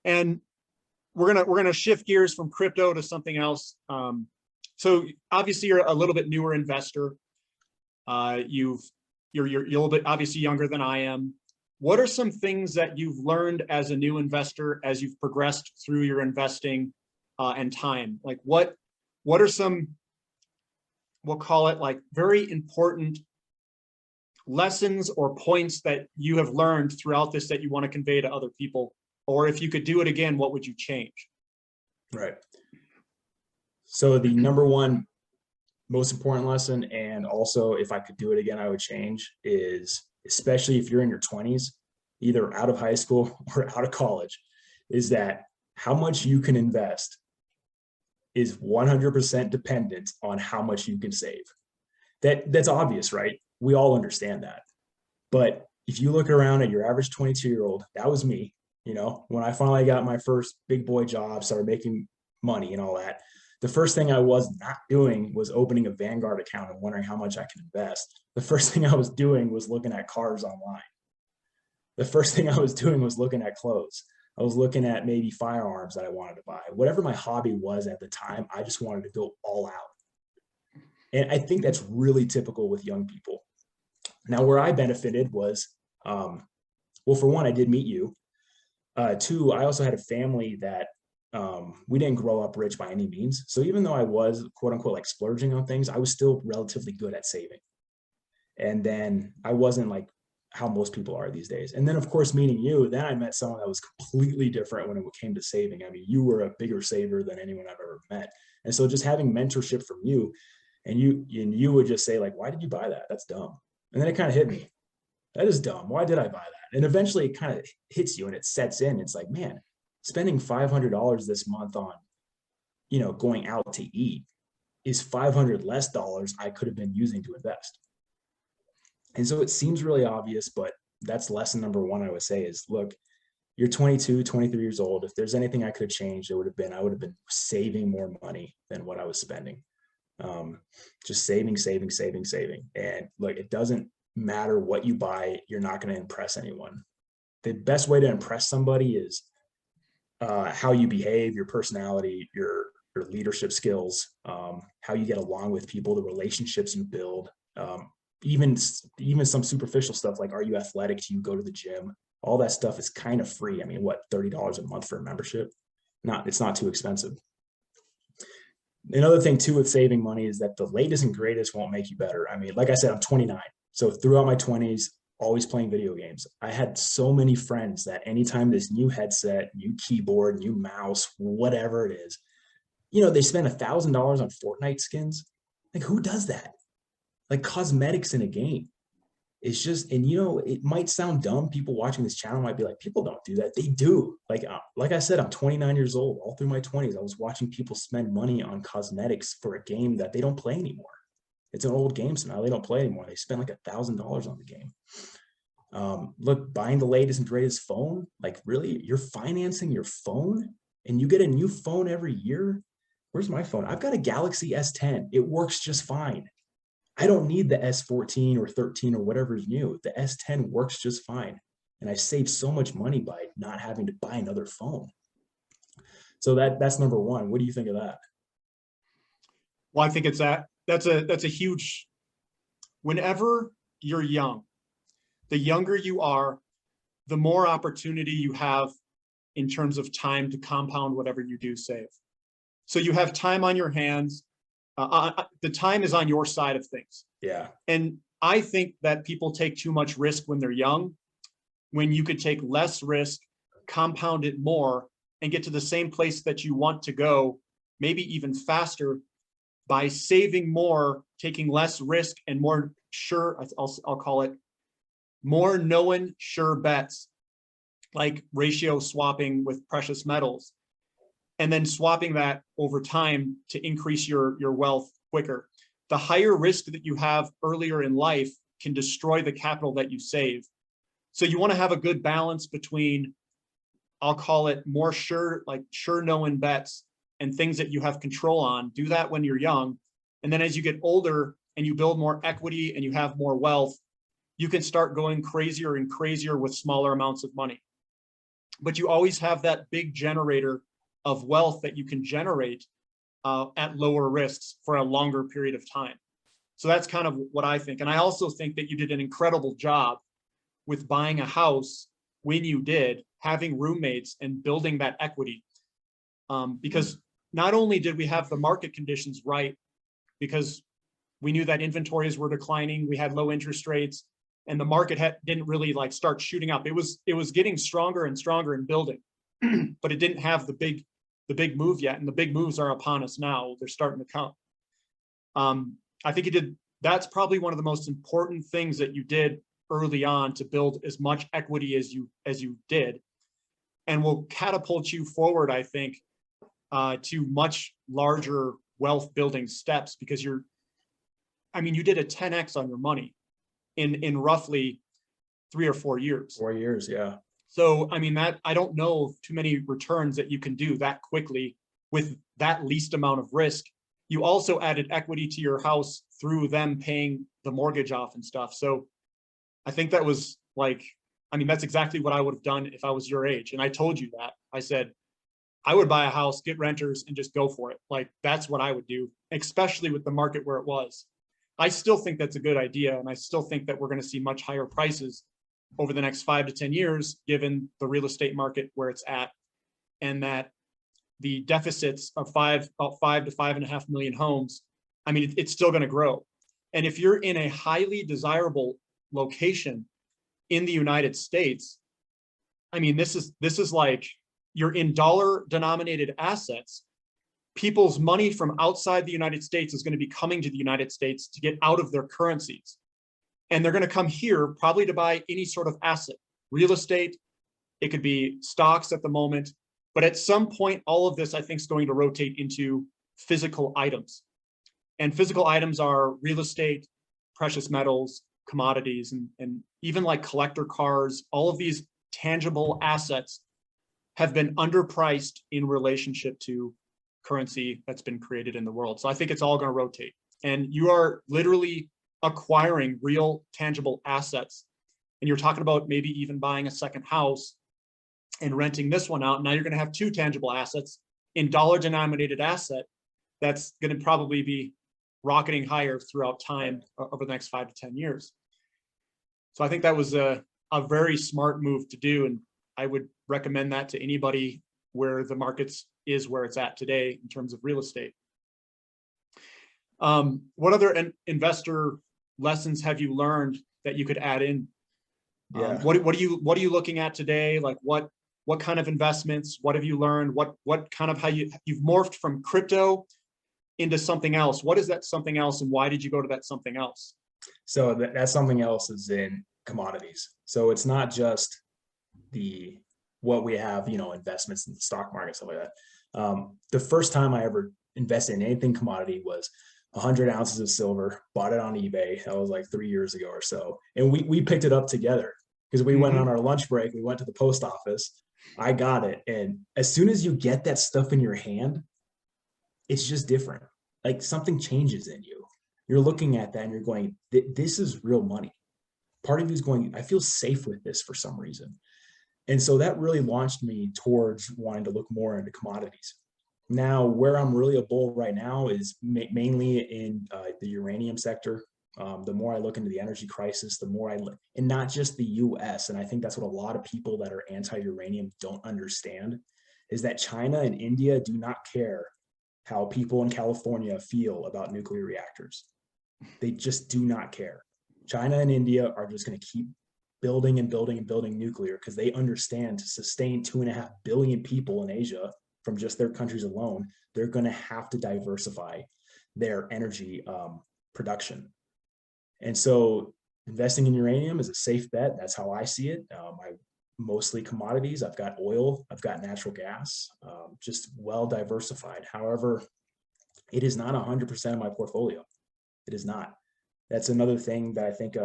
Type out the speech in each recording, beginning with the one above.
And we're gonna shift gears from crypto to something else. So obviously you're a little bit newer investor. You're a little bit obviously younger than I am. What are some things that you've learned as a new investor as you've progressed through your investing and time? Like what are some, we'll call it like very important lessons or points that you have learned throughout this that you want to convey to other people? Or if you could do it again, what would you change? Right. So the number one most important lesson, and also if I could do it again, I would change, is especially if you're in your 20s, either out of high school or out of college, is that how much you can invest is 100% dependent on how much you can save. That's obvious, right? We all understand that. But if you look around at your average 22-year-old, that was me, you know, when I finally got my first big boy job, started making money and all that, the first thing I was not doing was opening a Vanguard account and wondering how much I could invest. The first thing I was doing was looking at cars online. The first thing I was doing was looking at clothes. I was looking at maybe firearms that I wanted to buy. Whatever my hobby was at the time, I just wanted to go all out. And I think that's really typical with young people. Now, where I benefited was, well, for one, I did meet you. Two, I also had a family that we didn't grow up rich by any means. So even though I was quote unquote like splurging on things, I was still relatively good at saving. And then I wasn't like how most people are these days. And then of course, meeting you, then I met someone that was completely different when it came to saving. I mean, you were a bigger saver than anyone I've ever met. And so just having mentorship from you, and you would just say like, why did you buy that? That's dumb. And then it kind of hit me. That is dumb. Why did I buy that? And eventually it kind of hits you and it sets in. It's like, man, spending $500 this month on, you know, going out to eat is $500 less dollars I could have been using to invest. And so it seems really obvious, but that's lesson number one, I would say, is look, you're 22, 23 years old. If there's anything I could have changed, I would have been saving more money than what I was spending. Just saving. And look, it doesn't matter what you buy, you're not going to impress anyone. The best way to impress somebody is how you behave, your personality, your leadership skills, how you get along with people, the relationships you build, even some superficial stuff like, are you athletic? Do you go to the gym? All that stuff is kind of free. I mean, what, $30 a month for a membership? It's not too expensive. Another thing too with saving money is that the latest and greatest won't make you better. I mean, like I said, I'm 29. So throughout my 20s, always playing video games. I had so many friends that anytime this new headset, new keyboard, new mouse, whatever it is, you know, they spend $1,000 on Fortnite skins. Like, who does that? Like cosmetics in a game. It's just, and you know, it might sound dumb. People watching this channel might be like, people don't do that. They do. Like I said, I'm 29 years old. All through my 20s, I was watching people spend money on cosmetics for a game that they don't play anymore. It's an old game, so now they don't play anymore. They spend like $1,000 on the game. Look, buying the latest and greatest phone, like really, you're financing your phone and you get a new phone every year. Where's my phone? I've got a Galaxy S10. It works just fine. I don't need the S14 or 13 or whatever is new. The S10 works just fine. And I saved so much money by not having to buy another phone. So that's number one. What do you think of that? Well, I think it's that's a huge, whenever you're young, the younger you are, the more opportunity you have in terms of time to compound whatever you do save. So you have time on your hands. The time is on your side of things. Yeah. And I think that people take too much risk when they're young, when you could take less risk, compound it more, and get to the same place that you want to go, maybe even faster, by saving more, taking less risk and more sure, I'll call it more known sure bets, like ratio swapping with precious metals, and then swapping that over time to increase your wealth quicker. The higher risk that you have earlier in life can destroy the capital that you save. So you want to have a good balance between, I'll call it more sure known bets and things that you have control on. Do that when you're young. And then as you get older and you build more equity and you have more wealth, you can start going crazier and crazier with smaller amounts of money. but you always have that big generator of wealth that you can generate at lower risks for a longer period of time. So that's kind of what I think. And I also think that you did an incredible job with buying a house when you did, having roommates and building that equity. Because not only did we have the market conditions right, because we knew that inventories were declining, we had low interest rates, and the market didn't really like start shooting up. It was getting stronger and stronger and building, but it didn't have the big move yet. And the big moves are upon us now. They're starting to come. I think that's probably one of the most important things that you did early on to build as much equity as you did, and will catapult you forward, I think, to much larger wealth building steps, because you did a 10x on your money in roughly 3 or 4 years. 4 years, yeah. So, that I don't know of too many returns that you can do that quickly with that least amount of risk. You also added equity to your house through them paying the mortgage off and stuff. So I think that was that's exactly what I would have done if I was your age. And I told you that. I said, I would buy a house, get renters, and just go for it. That's what I would do, especially with the market where it was. I still think that's a good idea. And I still think that we're going to see much higher prices over the next 5 to 10 years, given the real estate market where it's at, and that the deficits of about 5 to 5.5 million homes, it's still going to grow. And if you're in a highly desirable location in the United States, this is like you're in dollar denominated assets. People's money from outside the United States is going to be coming to the United States to get out of their currencies. And they're going to come here probably to buy any sort of asset, real estate. It could be stocks at the moment. But at some point, all of this, I think, is going to rotate into physical items. And physical items are real estate, precious metals, commodities, and even like collector cars. All of these tangible assets have been underpriced in relationship to currency that's been created in the world. So I think it's all going to rotate. And you are literally acquiring real tangible assets. And you're talking about maybe even buying a second house and renting this one out. Now you're going to have 2 tangible assets in dollar denominated asset that's going to probably be rocketing higher throughout time over the next 5 to 10 years. So I think that was a very smart move to do. And I would recommend that to anybody where the markets is where it's at today in terms of real estate. What other investor lessons have you learned that you could add in? Yeah. What are you looking at today? Like what kind of investments? What have you learned? What kind of how you've morphed from crypto into something else? What is that something else, and why did you go to that something else? So that something else is in commodities. So it's not just what we have, investments in the stock market, stuff like that. The first time I ever invested in anything commodity was 100 ounces of silver, bought it on eBay. That was like 3 years ago or so. And we picked it up together because we went on our lunch break. We went to the post office. I got it. And as soon as you get that stuff in your hand, it's just different. Like something changes in you. You're looking at that and you're going, this is real money. Part of you is going, I feel safe with this for some reason. And so that really launched me towards wanting to look more into commodities. Now, where I'm really a bull right now is mainly in the uranium sector. The more I look into the energy crisis, the more and not just the US. And I think that's what a lot of people that are anti-uranium don't understand, is that China and India do not care how people in California feel about nuclear reactors. They just do not care. China and India are just going to keep building and building and building nuclear because they understand to sustain 2.5 billion people in Asia from just their countries alone, they're going to have to diversify their energy production. And so investing in uranium is a safe bet. That's how I see it. I mostly commodities. I've got oil, I've got natural gas, just well diversified. However, it is not 100% of my portfolio. It is not. That's another thing that I think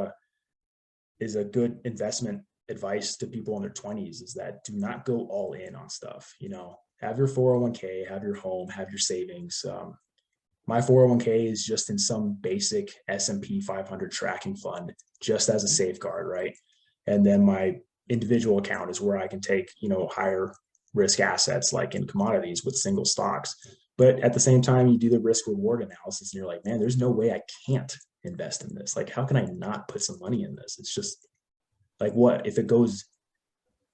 is a good investment advice to people in their 20s, is that do not go all in on stuff. Have your 401k, have your home, have your savings. My 401k is just in some basic S&P 500 tracking fund, just as a safeguard, right? And then my individual account is where I can take, higher risk assets like in commodities with single stocks. But at the same time, you do the risk reward analysis and you're like, man, there's no way I can't invest in this. Like, how can I not put some money in this? It's just like, what if it goes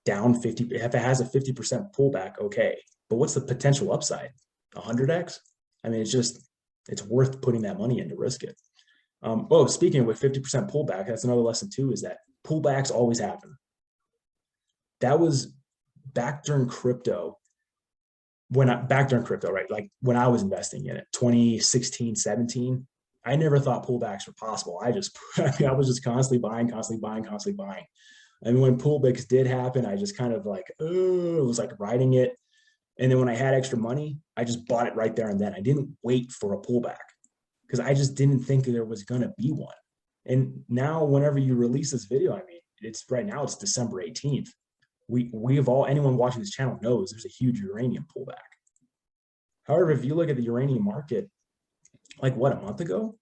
down 50, if it has a 50% pullback, okay. But what's the potential upside? 100x? I mean, it's worth putting that money in to risk it. Speaking of with 50% pullback, that's another lesson too, is that pullbacks always happen. That was back during crypto, right? Like when I was investing in it, 2016, 17, I never thought pullbacks were possible. I was just constantly buying. And when pullbacks did happen, I just kind of like, it was like riding it. And then when I had extra money, I just bought it right there and then. I didn't wait for a pullback because I just didn't think that there was going to be one. And now whenever you release this video, I mean, it's December 18th. Anyone watching this channel knows there's a huge uranium pullback. However, if you look at the uranium market, like a month ago,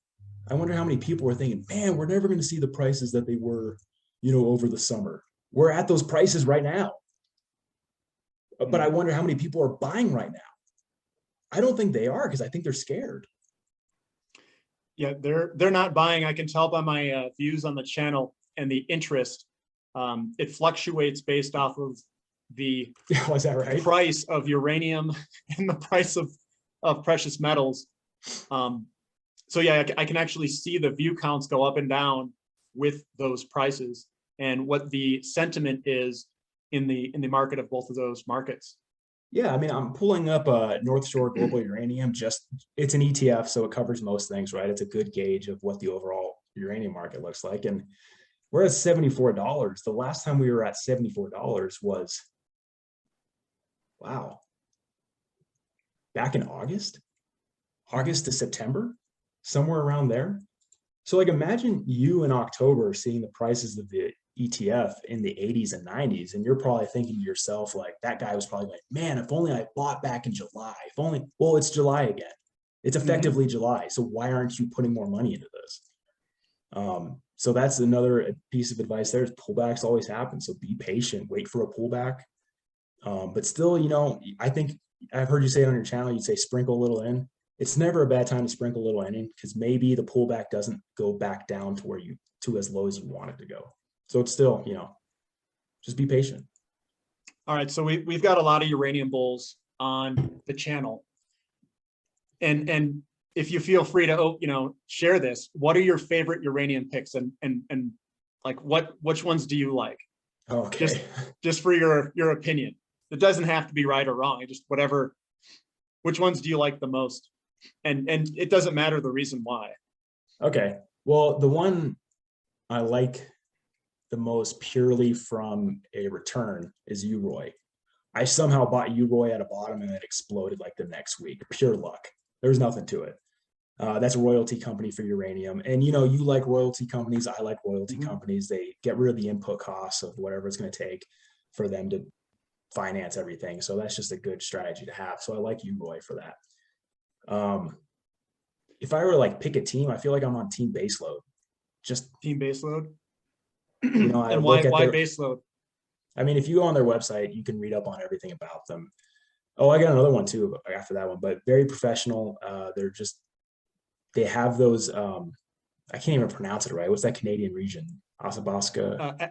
I wonder how many people were thinking, man, we're never going to see the prices that they were, over the summer. We're at those prices right now. But I wonder how many people are buying right now. I don't think they are, because I think they're scared. Yeah, they're not buying. I can tell by my views on the channel and the interest. It fluctuates based off of the Was that right? price of uranium and the price of precious metals. So yeah, I can actually see the view counts go up and down with those prices and what the sentiment is in the market of both of those markets. Yeah, I mean, I'm pulling up North Shore Global Uranium. It's an ETF, so it covers most things, right? It's a good gauge of what the overall uranium market looks like. And we're at $74. The last time we were at $74 was, wow, back in August to September, somewhere around there. So like imagine you in October seeing the prices of the ETF in the 80s and 90s, and you're probably thinking to yourself, like, that guy was probably like, man, if only I bought back in July. Well, it's July again. It's effectively July. So why aren't you putting more money into this? So that's another piece of advice there, is pullbacks always happen. So be patient, wait for a pullback. But still, I think I've heard you say it on your channel, you'd say sprinkle a little in. It's never a bad time to sprinkle a little in, because maybe the pullback doesn't go back down to as low as you want it to go. So it's still, just be patient. All right, so we've got a lot of uranium bulls on the channel, and if you feel free to share this, what are your favorite uranium picks, and like which ones do you like? Okay. Just for your opinion. It doesn't have to be right or wrong. Just whatever. Which ones do you like the most? And it doesn't matter the reason why. Okay. Well, the one I like the most purely from a return is UROY. I somehow bought UROY at a bottom and it exploded like the next week. Pure luck. There was nothing to it. That's a royalty company for uranium. And you like royalty companies. I like royalty companies. They get rid of the input costs of whatever it's going to take for them to finance everything. So that's just a good strategy to have. So I like UROY for that. If I were to like pick a team, I feel like I'm on team baseload. Just team baseload. And why baseload? I mean, if you go on their website, you can read up on everything about them. Oh, I got another one too after that one, but very professional. They have those, I can't even pronounce it right. What's that Canadian region? Athabasca.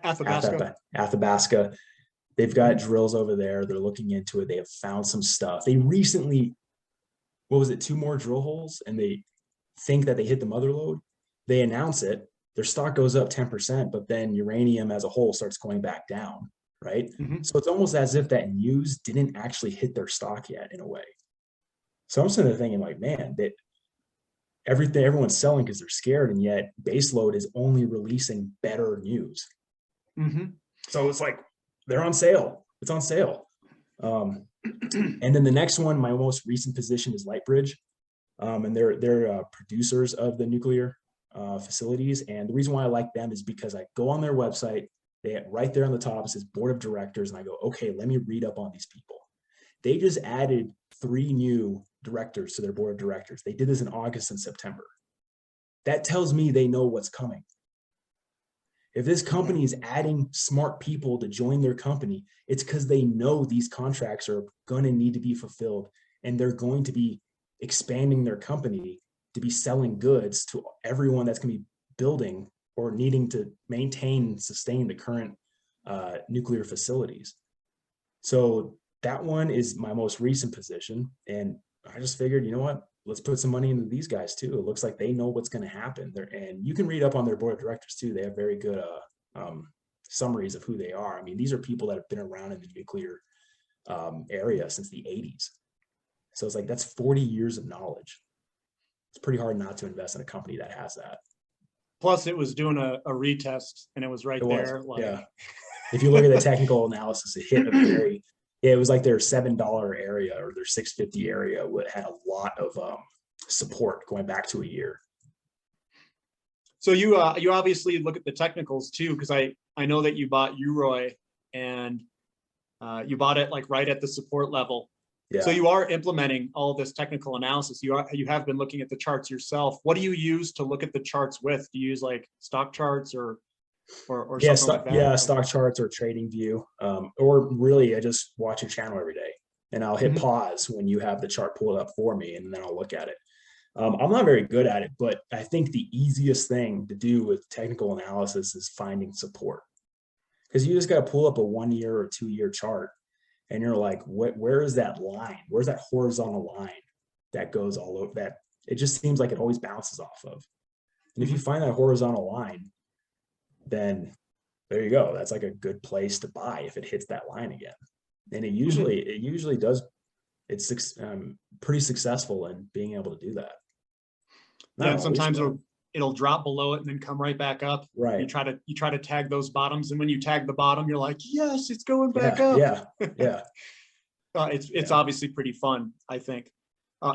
They've got drills over there. They're looking into it. They have found some stuff. They recently, 2 more drill holes, and they think that they hit the mother lode. They announce it. Their stock goes up 10%, but then uranium as a whole starts going back down, right? So it's almost as if that news didn't actually hit their stock yet in a way. So I'm sitting there thinking like, man, that everyone's selling because they're scared, and yet baseload is only releasing better news. So it's like they're on sale. It's on sale. And then the next one, my most recent position is Lightbridge, and they're producers of the nuclear facilities. And the reason why I like them is because I go on their website, right there on the top, it says board of directors, and I go, okay, let me read up on these people. They just added 3 new directors to their board of directors. They did this in August and September. That tells me they know what's coming. If this company is adding smart people to join their company, it's because they know these contracts are going to need to be fulfilled, and they're going to be expanding their company to be selling goods to everyone that's going to be building or needing to maintain and sustain the current nuclear facilities. So that one is my most recent position. And I just figured, you know what, let's put some money into these guys too. It looks like they know what's going to happen there. And you can read up on their board of directors too. They have very good summaries of who they are. I mean, these are people that have been around in the nuclear area since the 80s. So it's like, that's 40 years of knowledge. It's pretty hard not to invest in a company that has that. Plus it was doing a retest and it was right there. Like, yeah. If you look at the technical analysis, it hit a very, it was like their $7 area or their $6.50 area had a lot of support going back to a year. So you obviously look at the technicals too, because I know that you bought Uroy and you bought it like right at the support level. Yeah. So you are implementing all this technical analysis. You have been looking at the charts yourself. What do you use to look at the charts with? Do you use like stock charts or yeah, something like that? Yeah, stock charts or trading view, or really I just watch your channel every day, and I'll hit pause when you have the chart pulled up for me, and then I'll look at it. I'm not very good at it, but I think the easiest thing to do with technical analysis is finding support, because you just got to pull up a 1 year or 2 year chart, and you're like, where is that line? Where's that horizontal line that goes all over that? It just seems like it always bounces off of. And if you find that horizontal line, then there you go. That's like a good place to buy if it hits that line again. And it usually does. It's pretty successful in being able to do that. Yeah, and sometimes it'll drop below it and then come right back up. Right. You try to tag those bottoms, and when you tag the bottom, you're like, yes, it's going back up. Yeah. It's obviously pretty fun, I think.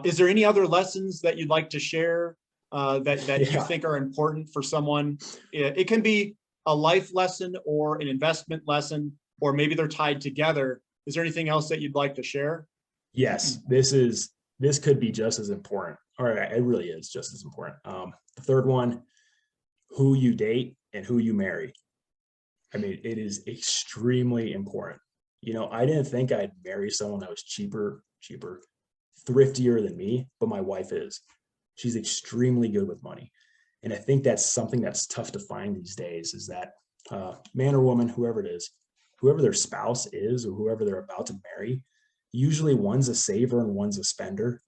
Is there any other lessons that you'd like to share that you think are important for someone? It can be a life lesson or an investment lesson, or maybe they're tied together. Is there anything else that you'd like to share? Yes, this could be just as important, or it really is just as important. The third one, who you date and who you marry. I mean, it is extremely important. You know, I didn't think I'd marry someone that was cheaper, thriftier than me, but my wife is. She's extremely good with money. And I think that's something that's tough to find these days, is that man or woman, whoever it is, whoever their spouse is or whoever they're about to marry, usually one's a saver and one's a spender,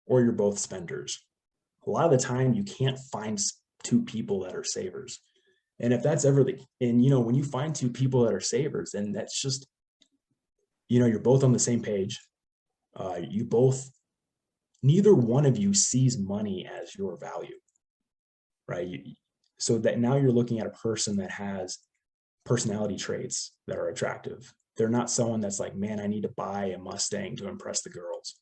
or you're both spenders. A lot of the time you can't find two people that are savers. And if that's ever and you know, when you find two people that are savers, then that's just, you know, you're both on the same page. Neither one of you sees money as your value, right? So that now you're looking at a person that has personality traits that are attractive. They're not someone that's like, man, I need to buy a Mustang to impress the girls.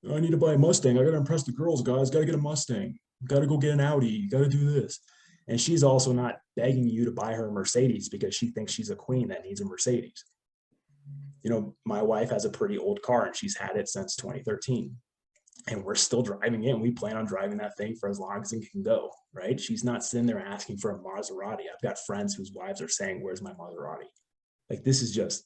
I need to buy a Mustang. I got to impress the girls, guys. Got to get a Mustang. Got to go get an Audi. Got to do this. And she's also not begging you to buy her a Mercedes because she thinks she's a queen that needs a Mercedes. You know, my wife has a pretty old car and she's had it since 2013. And we're still driving it, and we plan on driving that thing for as long as it can go, right? She's not sitting there asking for a Maserati. I've got friends whose wives are saying, where's my Maserati? Like, this is just,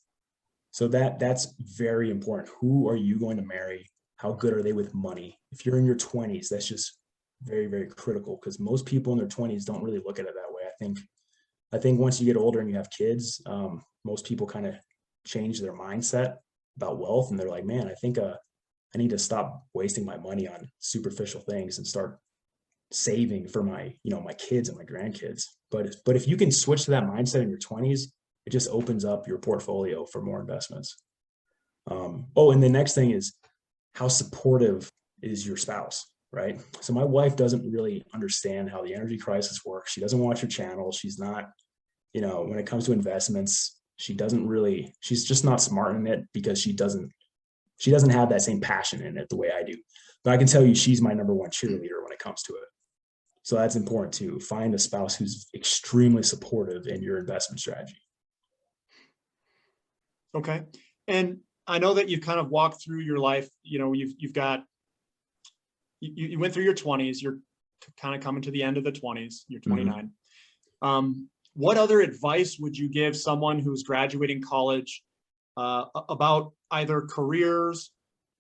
so that's very important. Who are you going to marry? How good are they with money? If you're in your 20s, that's just very, very critical, because most people in their 20s don't really look at it that way. I think once you get older and you have kids, most people kind of change their mindset about wealth, and they're like, man, I think I need to stop wasting my money on superficial things and start saving for my kids and my grandkids. But if you can switch to that mindset in your 20s, it just opens up your portfolio for more investments. And the next thing is, how supportive is your spouse, right? So my wife doesn't really understand how the energy crisis works. She doesn't watch your channel. She's not, when it comes to investments, she's just not smart in it, because she doesn't have that same passion in it the way I do. But I can tell you, she's my number one cheerleader when it comes to it. So that's important to find a spouse who's extremely supportive in your investment strategy. Okay. And I know that you've kind of walked through your life. You went through your 20s. You're kind of coming to the end of the 20s. You're 29. what other advice would you give someone who's graduating college about either careers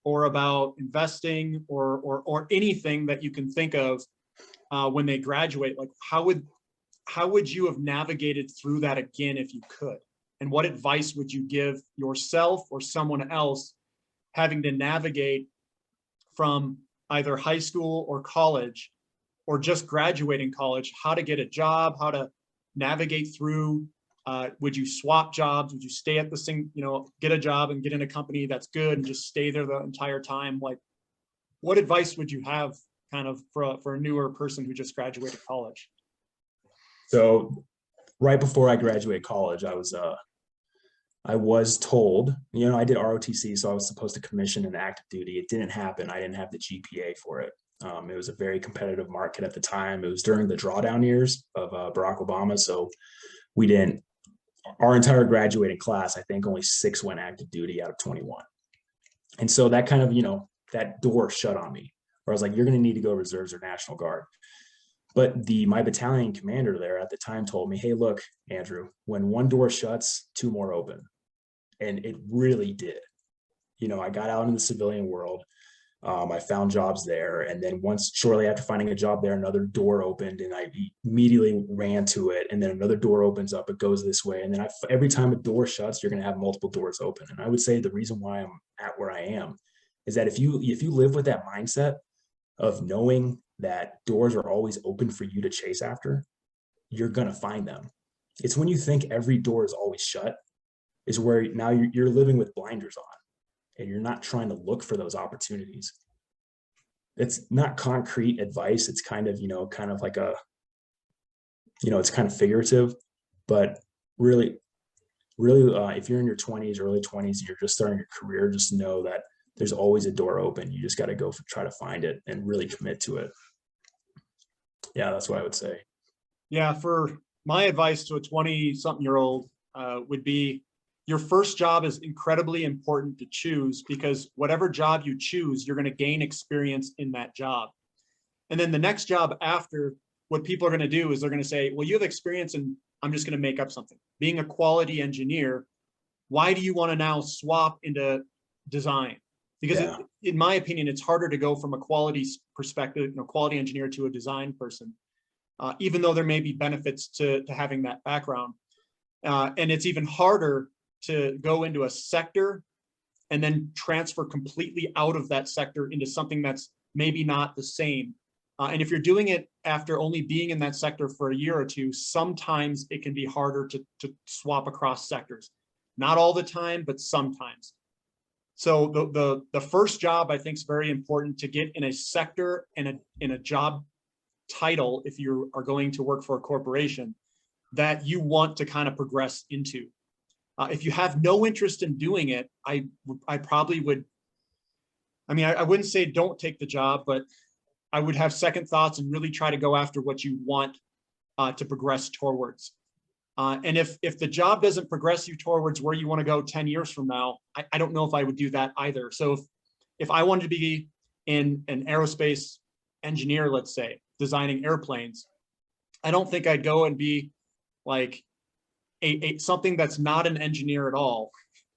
or about investing or anything that you can think of when they graduate? Like, how would you have navigated through that again if you could? And what advice would you give yourself or someone else having to navigate from either high school or college, or just graduating college, how to get a job, how to navigate through? Would you swap jobs? Would you stay at the same, get a job and get in a company that's good and just stay there the entire time? Like, what advice would you have kind of for a newer person who just graduated college? So right before I graduated college, I was told, I did ROTC, so I was supposed to commission in active duty. It didn't happen. I didn't have the GPA for it. It was a very competitive market at the time. It was during the drawdown years of Barack Obama. So our entire graduating class, I think only 6 went active duty out of 21. And so that kind of, that door shut on me, where I was like, you're going to need to go reserves or National Guard. But my battalion commander there at the time told me, hey, look, Andrew, when one door shuts, 2 more open. And it really did. I got out in the civilian world. I found jobs there. And then shortly after finding a job there, another door opened and I immediately ran to it. And then another door opens up, it goes this way. And then every time a door shuts, you're going to have multiple doors open. And I would say the reason why I'm at where I am is that if you live with that mindset of knowing that doors are always open for you to chase after, you're going to find them. It's when you think every door is always shut is where now you're living with blinders on and you're not trying to look for those opportunities. It's not concrete advice. It's kind of, kind of like it's kind of figurative, but really, if you're in your 20s, early 20s, and you're just starting your career, just know that there's always a door open. You just got to try to find it and really commit to it. Yeah, that's what I would say. Yeah, for my advice to a 20-something-year-old would be, your first job is incredibly important to choose, because whatever job you choose, you're going to gain experience in that job. And then the next job after, what people are going to do is they're going to say, well, you have experience in, I'm just going to make up something, being a quality engineer. Why do you want to now swap into design? Because in my opinion, it's harder to go from a quality perspective, quality engineer to a design person, even though there may be benefits to having that background. And it's even harder to go into a sector and then transfer completely out of that sector into something that's maybe not the same. And if you're doing it after only being in that sector for a year or two, sometimes it can be harder to swap across sectors. Not all the time, but sometimes. So the first job, I think, is very important to get in a sector and in a job title, if you are going to work for a corporation, that you want to kind of progress into. If you have no interest in doing it, I probably would, I wouldn't say don't take the job, but I would have second thoughts and really try to go after what you want to progress towards. And if the job doesn't progress you towards where you want to go 10 years from now, I don't know if I would do that either. So if I wanted to be in an aerospace engineer, let's say, designing airplanes, I don't think I'd go and be like something that's not an engineer at all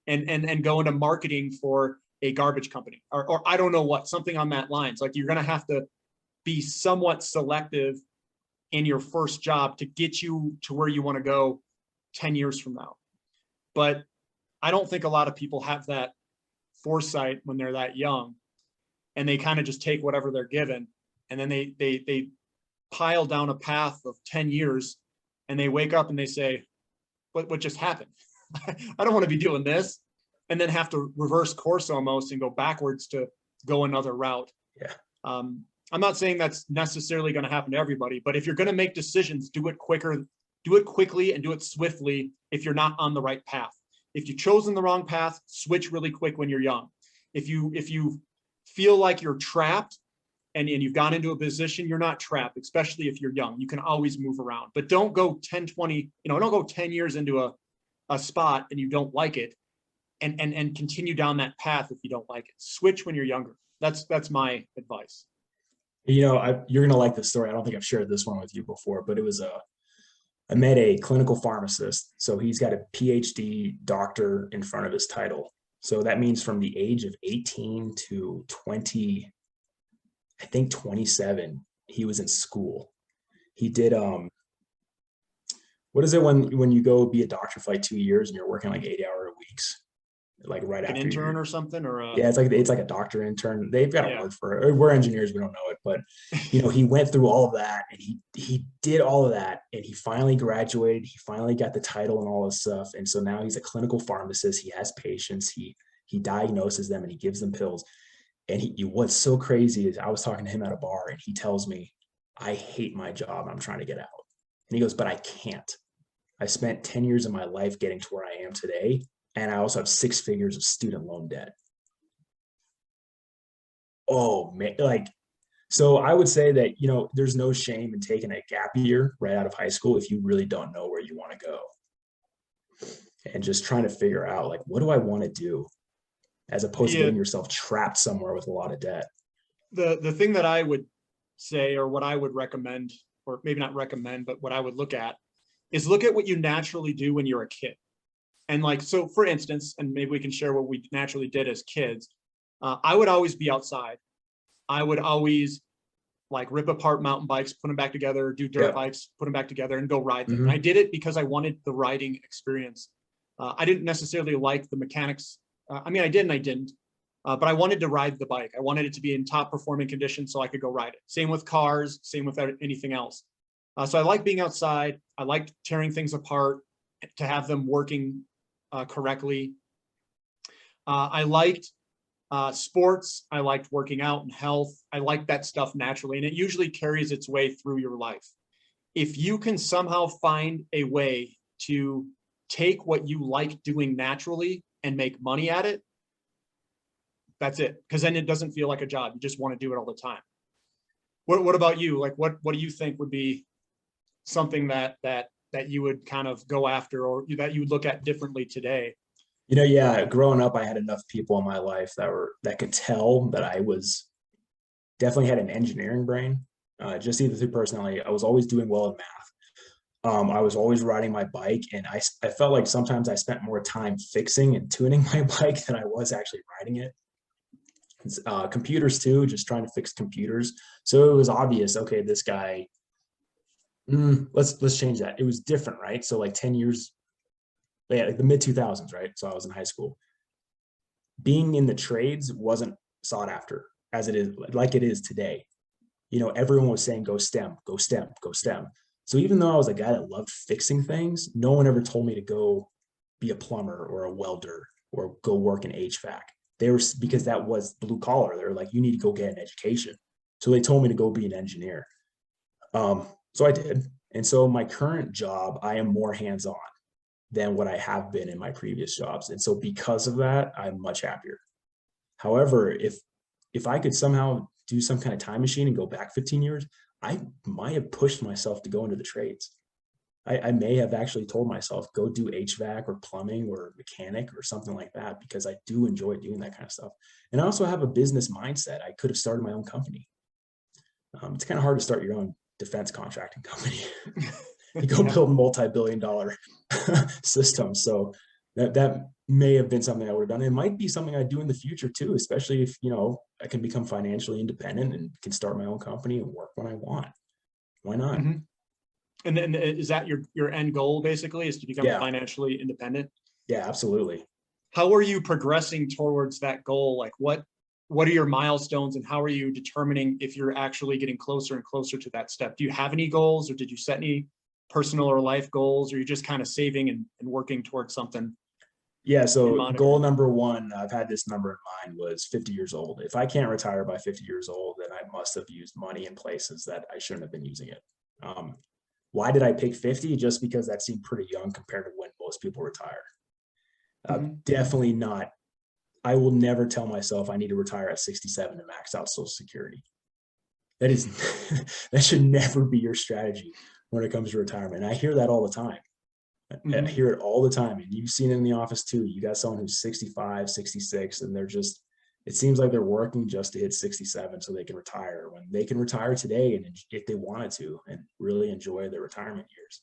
and go into marketing for a garbage company or I don't know what, something on that lines. Like, you're going to have to be somewhat selective in your first job to get you to where you want to go 10 years from now. But I don't think a lot of people have that foresight when they're that young, and they kind of just take whatever they're given, and then they pile down a path of 10 years, and they wake up and they say, what just happened? I don't want to be doing this, and then have to reverse course almost and go backwards to go another route. Yeah. I'm not saying that's necessarily going to happen to everybody, but if you're going to make decisions, do it quicker, do it quickly, and do it swiftly if you're not on the right path. If you've chosen the wrong path, switch really quick when you're young. If you feel like you're trapped and you've gone into a position, you're not trapped, especially if you're young. You can always move around, but don't go 10, 20, don't go 10 years into a spot and you don't like it and continue down that path if you don't like it. Switch when you're younger. That's my advice. You're going to like this story. I don't think I've shared this one with you before, but it was I met a clinical pharmacist. So he's got a PhD doctor in front of his title. So that means from the age of 18 to 20, I think 27, he was in school. He did, what is it when you go be a doctor for like 2 years and you're working like 80-hour weeks, like right Like an after intern or something, or yeah, it's like a doctor intern. They've got to yeah. work for it. We're engineers, we don't know it, but he went through all of that and he did all of that and he finally graduated. He finally got the title and all this stuff. And so now he's a clinical pharmacist. He has patients. He diagnoses them and he gives them pills. And what's so crazy is I was talking to him at a bar and he tells me, I hate my job. I'm trying to get out. And he goes, but I can't. I spent 10 years of my life getting to where I am today. And I also have 6 figures of student loan debt. Oh man, like, so I would say that, there's no shame in taking a gap year right out of high school if you really don't know where you want to go. And just trying to figure out, like, what do I want to do? As opposed to getting yourself trapped somewhere with a lot of debt. The thing that I would say, or what I would recommend, or maybe not recommend, but what I would look at is look at what you naturally do when you're a kid. And like, so for instance, and maybe we can share what we naturally did as kids. I would always be outside. I would always like rip apart mountain bikes, put them back together, do dirt bikes, put them back together and go ride them. And I did it because I wanted the riding experience. I didn't necessarily like the mechanics. I mean, I did and I didn't, but I wanted to ride the bike. I wanted it to be in top performing condition so I could go ride it. Same with cars, same with anything else. So I like being outside. I liked tearing things apart to have them working correctly. I liked sports. I liked working out and health. I liked that stuff naturally, and it usually carries its way through your life. If you can somehow find a way to take what you like doing naturally and make money at it, that's it. Because then it doesn't feel like a job. You just want to do it all the time. What about you? Like, what do you think would be something that you would kind of go after, or that you would look at differently today? Yeah, growing up, I had enough people in my life that could tell that I was definitely had an engineering brain. Just either through personality, I was always doing well in math. I was always riding my bike, and I felt like sometimes I spent more time fixing and tuning my bike than I was actually riding it. Computers too, just trying to fix computers. So it was obvious, okay, this guy, let's change that. It was different, right? So like 10 years, yeah, like the mid 2000s, right? So I was in high school. Being in the trades wasn't sought after as it is, like it is today. Everyone was saying, go STEM, go STEM, go STEM. So even though I was a guy that loved fixing things, no one ever told me to go be a plumber or a welder or go work in HVAC. Because that was blue collar. They were like, you need to go get an education. So they told me to go be an engineer. So I did. And so my current job, I am more hands-on than what I have been in my previous jobs. And so because of that, I'm much happier. However, if I could somehow do some kind of time machine and go back 15 years, I might have pushed myself to go into the trades. I may have actually told myself, go do HVAC or plumbing or mechanic or something like that, because I do enjoy doing that kind of stuff. And I also have a business mindset. I could have started my own company. It's kind of hard to start your own defense contracting company. You go build multi-billion-dollar systems. So that may have been something I would have done. It might be something I do in the future too, especially if, I can become financially independent and can start my own company and work when I want. Why not? Mm-hmm. And then is that your end goal basically, is to become financially independent? Yeah, absolutely. How are you progressing towards that goal? Like what are your milestones, and how are you determining if you're actually getting closer and closer to that step? Do you have any goals, or did you set any personal or life goals, or you're just kind of saving and working towards something? Yeah. So goal number one, I've had this number in mind, was 50 years old. If I can't retire by 50 years old, then I must have used money in places that I shouldn't have been using it. Why did I pick 50? Just because that seemed pretty young compared to when most people retire. Definitely not. I will never tell myself I need to retire at 67 to max out Social Security. That should never be your strategy when it comes to retirement. And I hear that all the time. I hear it all the time. And you've seen it in the office too. You got someone who's 65, 66, and it seems like they're working just to hit 67 so they can retire, when they can retire today and if they wanted to, and really enjoy their retirement years.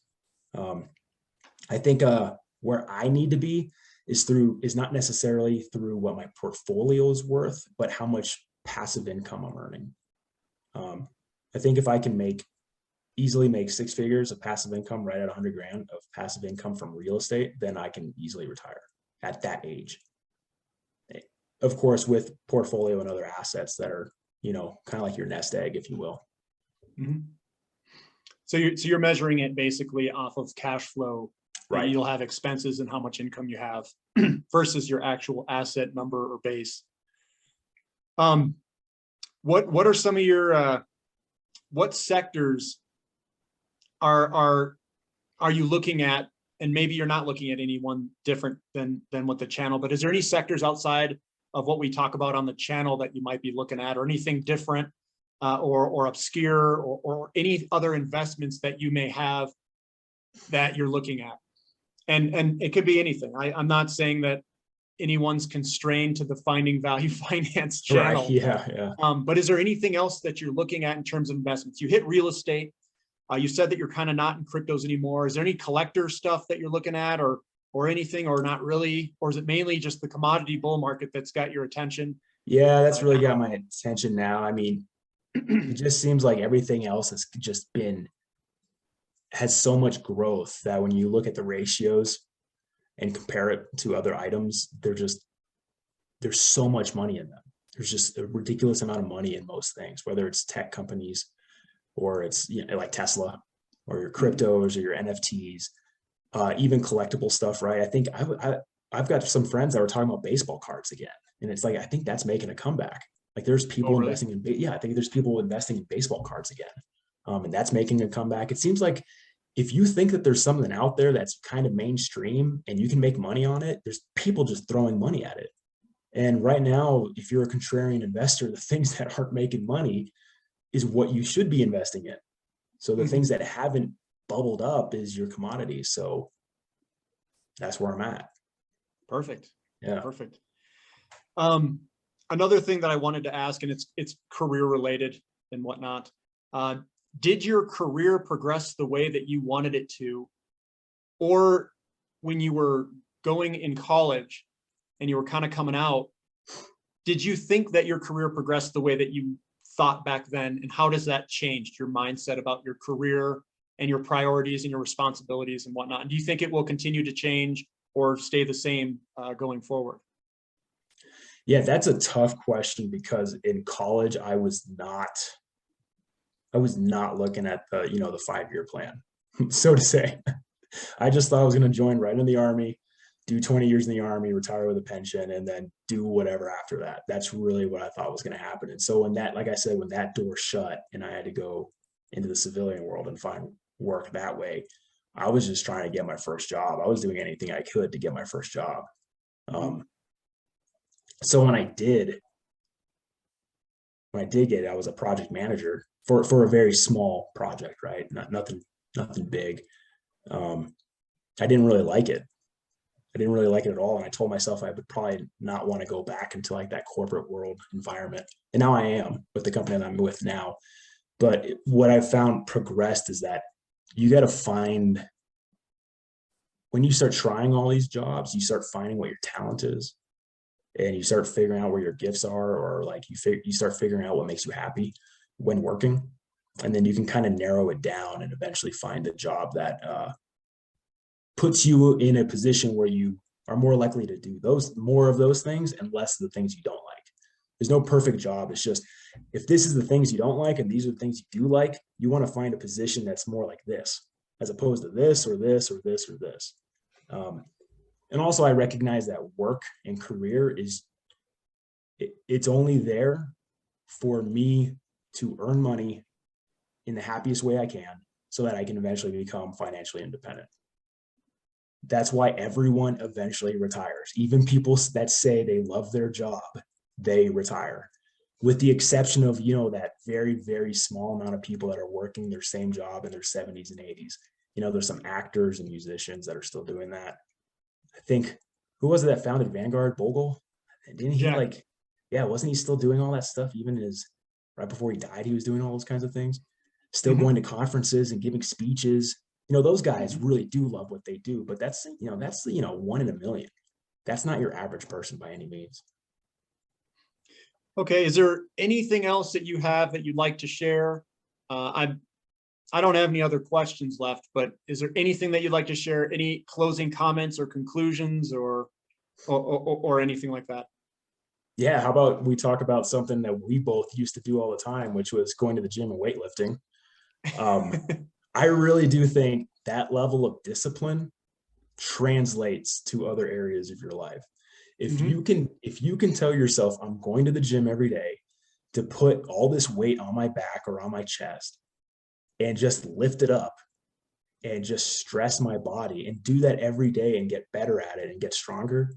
I think where I need to be is not necessarily through what my portfolio is worth, but how much passive income I'm earning. I think if I can easily make 6 figures of passive income right at 100 grand of passive income from real estate, then I can easily retire at that age. Of course, with portfolio and other assets that are, kind of like your nest egg, if you will. Mm-hmm. So you're measuring it basically off of cash flow, right? You'll have expenses and how much income you have versus your actual asset number or base. What are some of your what sectors are you looking at? And maybe you're not looking at any one different than what the channel, but is there any sectors outside of what we talk about on the channel that you might be looking at, or anything different or obscure, or any other investments that you may have that you're looking at? And it could be anything. I'm not saying that anyone's constrained to the Finding Value Finance channel. Right. Yeah. But is there anything else that you're looking at in terms of investments? You hit real estate. You said that you're kind of not in cryptos anymore. Is there any collector stuff that you're looking at, or anything, or not really? Or is it mainly just the commodity bull market that's got your attention? Yeah, that's really got my attention now. I mean, it just seems like everything else has so much growth that when you look at the ratios and compare it to other items, there's so much money in them. There's just a ridiculous amount of money in most things, whether it's tech companies or it's like Tesla or your cryptos or your NFTs, even collectible stuff, right? I think I've got some friends that were talking about baseball cards again, and it's like, I think that's making a comeback. Like there's people investing in, I think there's people investing in baseball cards again. And that's making a comeback. It seems like if you think that there's something out there that's kind of mainstream and you can make money on it, there's people just throwing money at it. And right now, if you're a contrarian investor, the things that aren't making money is what you should be investing in. So the things that haven't bubbled up is your commodities. So that's where I'm at. Perfect. Yeah. Perfect. Another thing that I wanted to ask, and it's career related and whatnot. Did your career progress the way that you wanted it to? Or when you were going in college and you were kind of coming out, did you think that your career progressed the way that you thought back then? And how does that change your mindset about your career and your priorities and your responsibilities and whatnot? And do you think it will continue to change or stay the same going forward? Yeah, that's a tough question, because in college, I was not looking at the 5-year plan, so to say. I just thought I was going to join right in the Army, do 20 years in the Army, retire with a pension, and then do whatever after that. That's really what I thought was going to happen. And so when that door shut and I had to go into the civilian world and find work that way, I was just trying to get my first job. I was doing anything I could to get my first job. So when I did get it, I was a project manager for a very small project, right? Nothing big. I didn't really like it. I didn't really like it at all. And I told myself I would probably not want to go back into like that corporate world environment. And now I am with the company that I'm with now. But what I've found progressed is that you got to find, when you start trying all these jobs, you start finding what your talent is, and you start figuring out where your gifts are, or like you start figuring out what makes you happy when working. And then you can kind of narrow it down and eventually find a job that puts you in a position where you are more likely to do more of those things and less of the things you don't like. There's no perfect job. It's just, if this is the things you don't like and these are the things you do like, you want to find a position that's more like this, as opposed to this or this or this or this. And also, I recognize that work and career it's only there for me to earn money in the happiest way I can, so that I can eventually become financially independent. That's why everyone eventually retires. Even people that say they love their job, they retire, with the exception of, that very, very small amount of people that are working their same job in their 70s and 80s. There's some actors and musicians that are still doing that. I think, who was it that founded Vanguard? Bogle? Didn't he wasn't he still doing all that stuff even right before he died? He was doing all those kinds of things, still going to conferences and giving speeches. those guys really do love what they do, but that's 1 in a million. That's not your average person by any means. Okay, is there anything else that you have that you'd like to share? I don't have any other questions left, but is there anything that you'd like to share? Any closing comments or conclusions or anything like that? Yeah, how about we talk about something that we both used to do all the time, which was going to the gym and weightlifting. I really do think that level of discipline translates to other areas of your life. If you can tell yourself, I'm going to the gym every day to put all this weight on my back or on my chest and just lift it up and just stress my body and do that every day and get better at it and get stronger,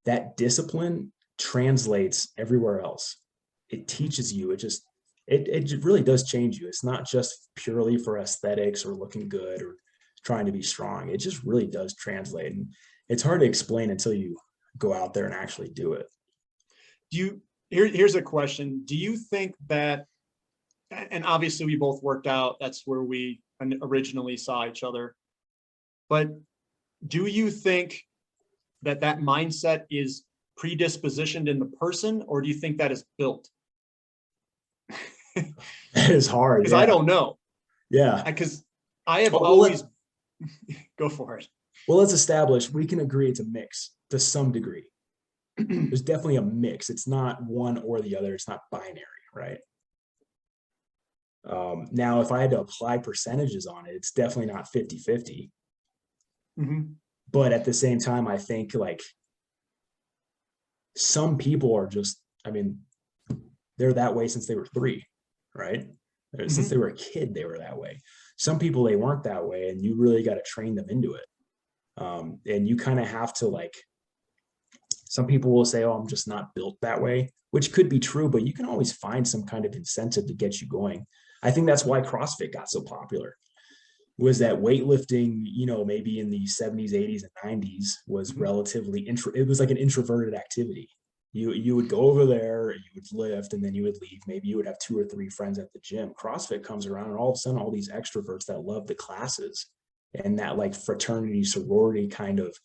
that discipline translates everywhere else. It teaches you, it really does change you. It's not just purely for aesthetics or looking good or trying to be strong. It just really does translate. And it's hard to explain until you go out there and actually do it. Here's a question. Do you think that, and obviously we both worked out, that's where we originally saw each other, but do you think that mindset is predispositioned in the person, or do you think that is built? That is hard. Because I don't know. Yeah. Because I have always go for it. Well, let's establish we can agree it's a mix to some degree. There's definitely a mix. It's not one or the other. It's not binary, right? Now, if I had to apply percentages on it, it's definitely not 50-50. But at the same time, I think like some people are just, they're that way since they were 3, right? Since they were a kid, they were that way. Some people, they weren't that way, and you really got to train them into it. And you kind of have to some people will say, oh, I'm just not built that way, which could be true, but you can always find some kind of incentive to get you going. I think that's why CrossFit got so popular, was that weightlifting, maybe in the 70s, 80s, and 90s was relatively, it was like an introverted activity. You would go over there, you would lift, and then you would leave. Maybe you would have 2 or 3 friends at the gym. CrossFit comes around, and all of a sudden, all these extroverts that love the classes and that fraternity, sorority kind of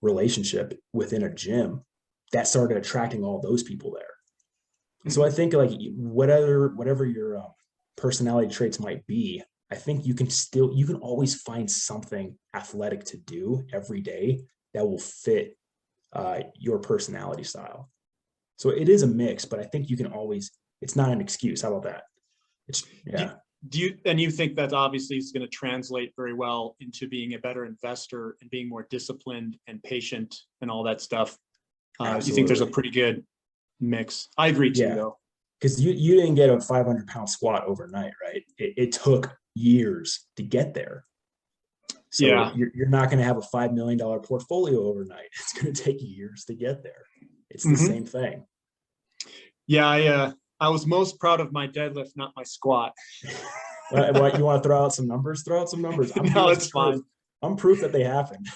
relationship within a gym, that started attracting all those people there. So I think whatever your personality traits might be, I think you can always find something athletic to do every day that will fit your personality style. So it is a mix, but I think you can always, it's not an excuse. How about that? You think that obviously is going to translate very well into being a better investor and being more disciplined and patient and all that stuff? You think there's a pretty good mix? I agree too, though. Because you didn't get a 500-pound squat overnight, right? It took years to get there. So you're not going to have a $5 million portfolio overnight. It's going to take years to get there. It's the same thing. Yeah, I was most proud of my deadlift, not my squat. What, you want to throw out some numbers? Throw out some numbers. No, it's fine. I'm proof that they happened.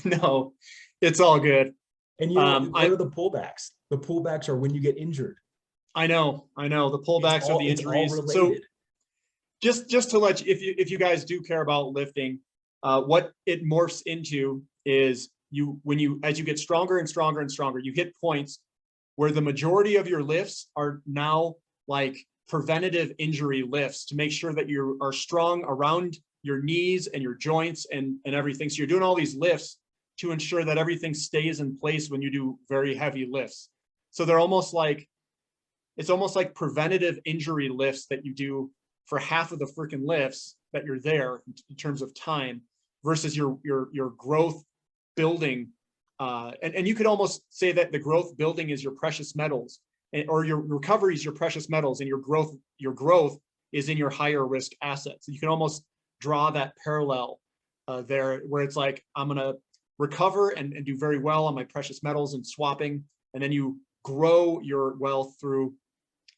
No, it's all good. And what are the pullbacks? The pullbacks are when you get injured. I know. The pullbacks are the injuries. So just to let you, if you guys do care about lifting, what it morphs into is as you get stronger and stronger and stronger, you hit points where the majority of your lifts are now like preventative injury lifts to make sure that you are strong around your knees and your joints and everything. So you're doing all these lifts to ensure that everything stays in place when you do very heavy lifts. So they're almost like, it's almost like preventative injury lifts that you do for half of the freaking lifts that you're there in terms of time versus your growth building. And you could almost say that the growth building is your precious metals, or your recovery is your precious metals, and your growth is in your higher risk assets. You can almost draw that parallel there, where it's like, I'm going to recover and do very well on my precious metals and swapping, and then you grow your wealth through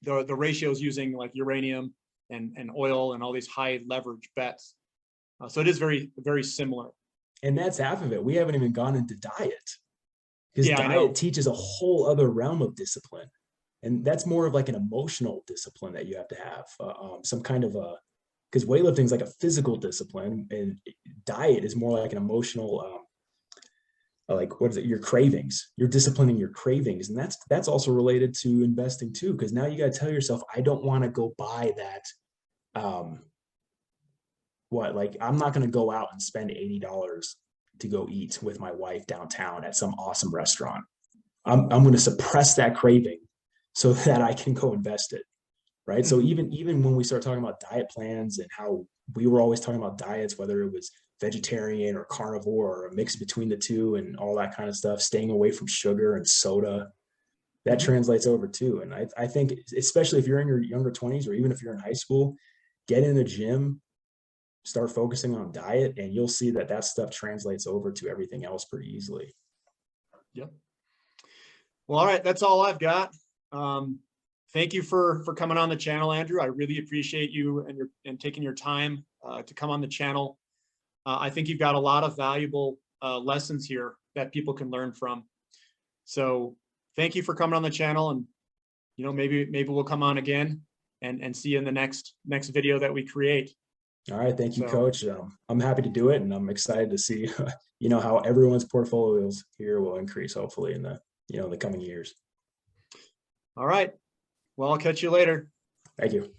the ratios using like uranium and oil and all these high leverage bets. So it is very, very similar. And that's half of it. We haven't even gone into diet, because diet teaches a whole other realm of discipline. And that's more of like an emotional discipline that you have to have, some kind of because weightlifting is like a physical discipline, and diet is more like an emotional, like what is it? Your cravings. You're disciplining your cravings, and that's also related to investing too. Because now you got to tell yourself, I don't want to go buy that. Like I'm not going to go out and spend $80 to go eat with my wife downtown at some awesome restaurant. I'm going to suppress that craving so that I can go invest it. Right. So even when we start talking about diet plans and how we were always talking about diets, whether it was vegetarian or carnivore or a mix between the two and all that kind of stuff, staying away from sugar and soda, that translates over too. And I think, especially if you're in your younger 20s or even if you're in high school, get in a gym, start focusing on diet, and you'll see that that stuff translates over to everything else pretty easily. Yep. Well, all right. That's all I've got. Thank you for coming on the channel, Andrew. I really appreciate you and taking your time to come on the channel. I think you've got a lot of valuable lessons here that people can learn from. So thank you for coming on the channel, and maybe we'll come on again and see you in the next video that we create. All right, thank you, Coach. I'm happy to do it, and I'm excited to see how everyone's portfolios here will increase hopefully in the coming years. All right. Well, I'll catch you later. Thank you.